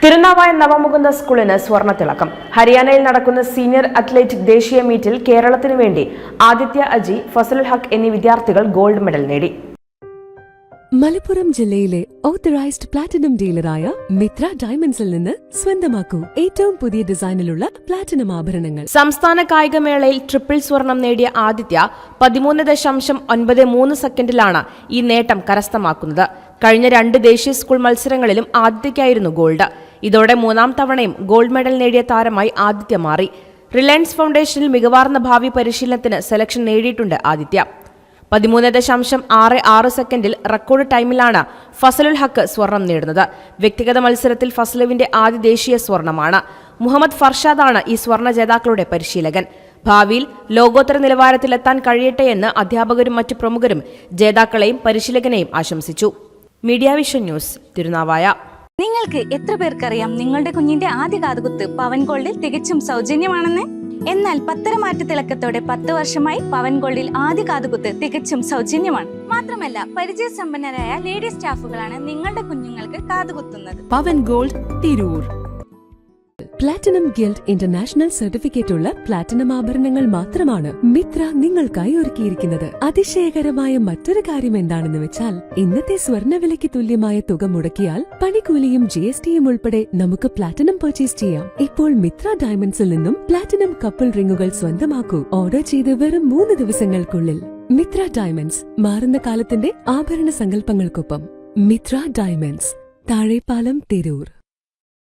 തിരുനാവായ നവമുകുന്ദ സ്കൂളിന് സ്വർണ്ണത്തിളക്കം. ഹരിയാനയിൽ നടക്കുന്ന സീനിയർ അത്ലറ്റിക് ദേശീയ മീറ്റിൽ കേരളത്തിനു വേണ്ടി ആദിത്യ അജി, ഫസലുൽ ഹക്ക് എന്നീ വിദ്യാർത്ഥികൾ ഗോൾഡ് മെഡൽ നേടി. മലപ്പുറം ജില്ലയിലെ ഓത്തറൈസ്ഡ് പ്ലാറ്റിനം ഡീലറായ മിത്ര ഡയമണ്ട്സിൽ നിന്ന് സ്വന്തമാക്കൂ ഏറ്റവും പുതിയ ഡിസൈനിലുള്ള പ്ലാറ്റിനം ആഭരണങ്ങൾ. സംസ്ഥാന കായികമേളയിൽ ട്രിപ്പിൾ സ്വർണം നേടിയ ആദിത്യ 13.93 സെക്കൻഡിലാണ് ഈ നേട്ടം കരസ്ഥമാക്കുന്നത്. കഴിഞ്ഞ 2 ദേശീയ സ്കൂൾ മത്സരങ്ങളിലും ആദിത്യയ്ക്കായിരുന്നു ഗോൾഡ്. ഇതോടെ 3ാം തവണയും ഗോൾഡ് മെഡൽ നേടിയ താരമായി ആദിത്യ മാറി. റിലയൻസ് ഫൗണ്ടേഷനിൽ മികവാർന്ന ഭാവി പരിശീലനത്തിന് സെലക്ഷൻ നേടിയിട്ടുണ്ട് ആദിത്യ. 13.66 സെക്കൻഡിൽ റെക്കോർഡ് ടൈമിലാണ് ഫസലുൽ ഹക്ക് സ്വർണം നേടുന്നത്. വ്യക്തിഗത മത്സരത്തിൽ ഫസലുവിന്റെ ആദ്യ ദേശീയ സ്വർണമാണ്. മുഹമ്മദ് ഫർഷാദാണ് ഈ സ്വർണ്ണ ജേതാക്കളുടെ പരിശീലകൻ. ഭാവിയിൽ ലോകോത്തര നിലവാരത്തിലെത്താൻ കഴിയട്ടെയെന്ന് അധ്യാപകരും മറ്റു പ്രമുഖരും ജേതാക്കളെയും പരിശീലകനെയും ആശംസിച്ചു. Media vision news, Thirunavaya. നിങ്ങൾക്ക് എത്ര പേർക്കറിയാം നിങ്ങളുടെ കുഞ്ഞിന്റെ ആദ്യ കാതുകുത്ത് പവൻ ഗോൾഡിൽ തികച്ചും സൗജന്യമാണെന്ന്? എന്നാൽ പത്തരമാറ്റ തിളക്കത്തോടെ 10 വർഷമായി പവൻ ഗോൾഡിൽ ആദ്യ കാതുകുത്ത് തികച്ചും സൗജന്യമാണ്. മാത്രമല്ല, പരിചയസമ്പന്നരായ ലേഡി സ്റ്റാഫുകളാണ് നിങ്ങളുടെ കുഞ്ഞുങ്ങൾക്ക് കാതുകുത്തുന്നത്. Pavan gold, Tirur. Platinum guild international certificate ഉള്ള പ്ലാറ്റിനം ആഭരണങ്ങൾ മാത്രമാണ് മിത്ര നിങ്ങൾക്കായി ഒരുക്കിയിരിക്കുന്നത്. അതിശയകരമായ മറ്റൊരു കാര്യം എന്താണെന്ന് വെച്ചാൽ, ഇന്നത്തെ സ്വർണ്ണവിലയ്ക്ക് തുല്യമായ തുക മുടക്കിയാൽ പണിക്കൂലിയും GSTയും ഉൾപ്പെടെ നമുക്ക് പ്ലാറ്റിനം പർച്ചേസ് ചെയ്യാം. ഇപ്പോൾ മിത്ര ഡയമണ്ട്സിൽ നിന്നും പ്ലാറ്റിനം കപ്പിൾ റിങ്ങുകൾ സ്വന്തമാക്കൂ. ഓർഡർ ചെയ്ത് വെറും 3 ദിവസങ്ങൾക്കുള്ളിൽ. മിത്ര ഡയമണ്ട്സ്, മാറുന്ന കാലത്തിന്റെ ആഭരണ സങ്കല്പങ്ങൾക്കൊപ്പം. മിത്ര ഡയമണ്ട്സ്, താഴെപ്പാലം, തിരൂർ.